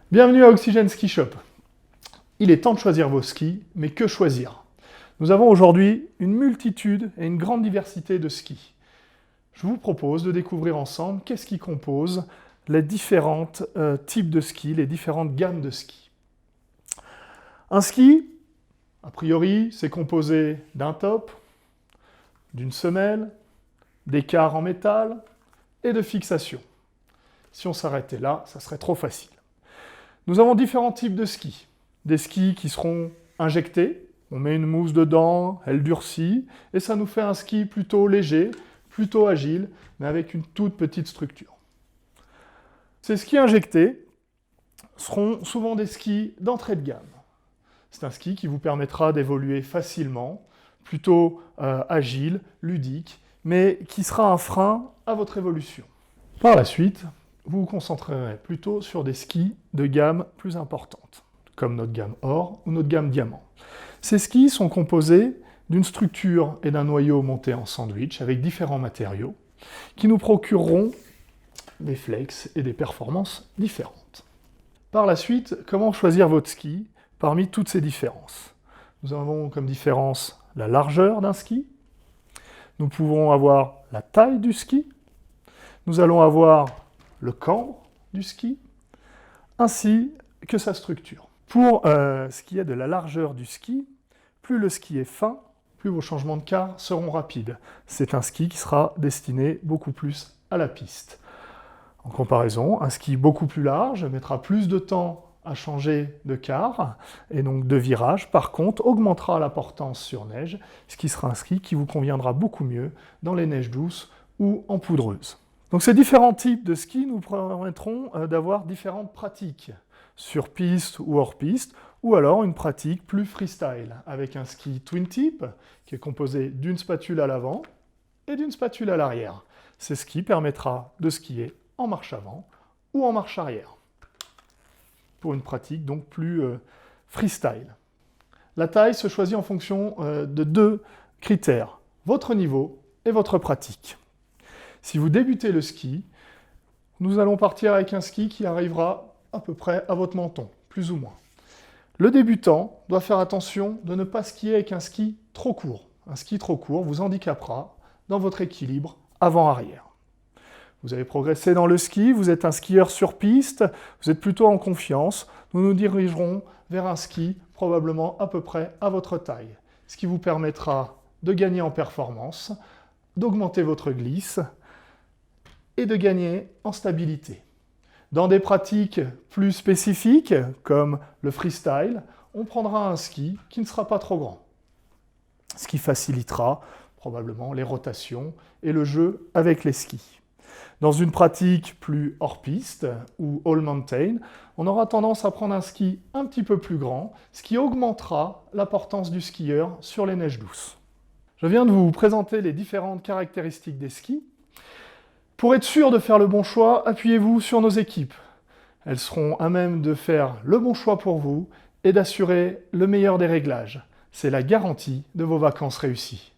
Bienvenue à Oxygène Ski Shop. Il est temps de choisir vos skis, mais que choisir? Nous avons aujourd'hui une multitude et une grande diversité de skis. Je vous propose de découvrir ensemble qu'est-ce qui compose les différents types de skis, les différentes gammes de skis. Un ski, a priori, c'est composé d'un top, d'une semelle, d'écarts en métal et de fixation. Si on s'arrêtait là, ça serait trop facile. Nous avons différents types de skis. Des skis qui seront injectés, on met une mousse dedans, elle durcit, et ça nous fait un ski plutôt léger, plutôt agile, mais avec une toute petite structure. Ces skis injectés seront souvent des skis d'entrée de gamme. C'est un ski qui vous permettra d'évoluer facilement, plutôt agile, ludique, mais qui sera un frein à votre évolution. Par la suite, vous vous concentrerez plutôt sur des skis de gamme plus importante, comme notre gamme or ou notre gamme diamant. Ces skis sont composés d'une structure et d'un noyau monté en sandwich avec différents matériaux qui nous procureront des flex et des performances différentes. Par la suite, comment choisir votre ski parmi toutes ces différences? Nous avons comme différence la largeur d'un ski, nous pouvons avoir la taille du ski, nous allons avoir le cambre du ski, ainsi que sa structure. Pour ce qui est de la largeur du ski, plus le ski est fin, plus vos changements de quart seront rapides. C'est un ski qui sera destiné beaucoup plus à la piste. En comparaison, un ski beaucoup plus large mettra plus de temps à changer de quart et donc de virage. Par contre, augmentera la portance sur neige, ce qui sera un ski qui vous conviendra beaucoup mieux dans les neiges douces ou en poudreuse. Donc ces différents types de skis nous permettront d'avoir différentes pratiques, sur piste ou hors piste, ou alors une pratique plus freestyle, avec un ski twin tip, qui est composé d'une spatule à l'avant et d'une spatule à l'arrière. Ce ski permettra de skier en marche avant ou en marche arrière, pour une pratique donc plus freestyle. La taille se choisit en fonction de deux critères, votre niveau et votre pratique. Si vous débutez le ski, nous allons partir avec un ski qui arrivera à peu près à votre menton, plus ou moins. Le débutant doit faire attention de ne pas skier avec un ski trop court. Un ski trop court vous handicapera dans votre équilibre avant-arrière. Vous avez progressé dans le ski, vous êtes un skieur sur piste, vous êtes plutôt en confiance. Nous nous dirigerons vers un ski probablement à peu près à votre taille, ce qui vous permettra de gagner en performance, d'augmenter votre glisse et de gagner en stabilité. Dans des pratiques plus spécifiques, comme le freestyle, on prendra un ski qui ne sera pas trop grand, ce qui facilitera probablement les rotations et le jeu avec les skis. Dans une pratique plus hors-piste ou all mountain, on aura tendance à prendre un ski un petit peu plus grand, ce qui augmentera la portance du skieur sur les neiges douces. Je viens de vous présenter les différentes caractéristiques des skis. Pour être sûr de faire le bon choix, appuyez-vous sur nos équipes. Elles seront à même de faire le bon choix pour vous et d'assurer le meilleur des réglages. C'est la garantie de vos vacances réussies.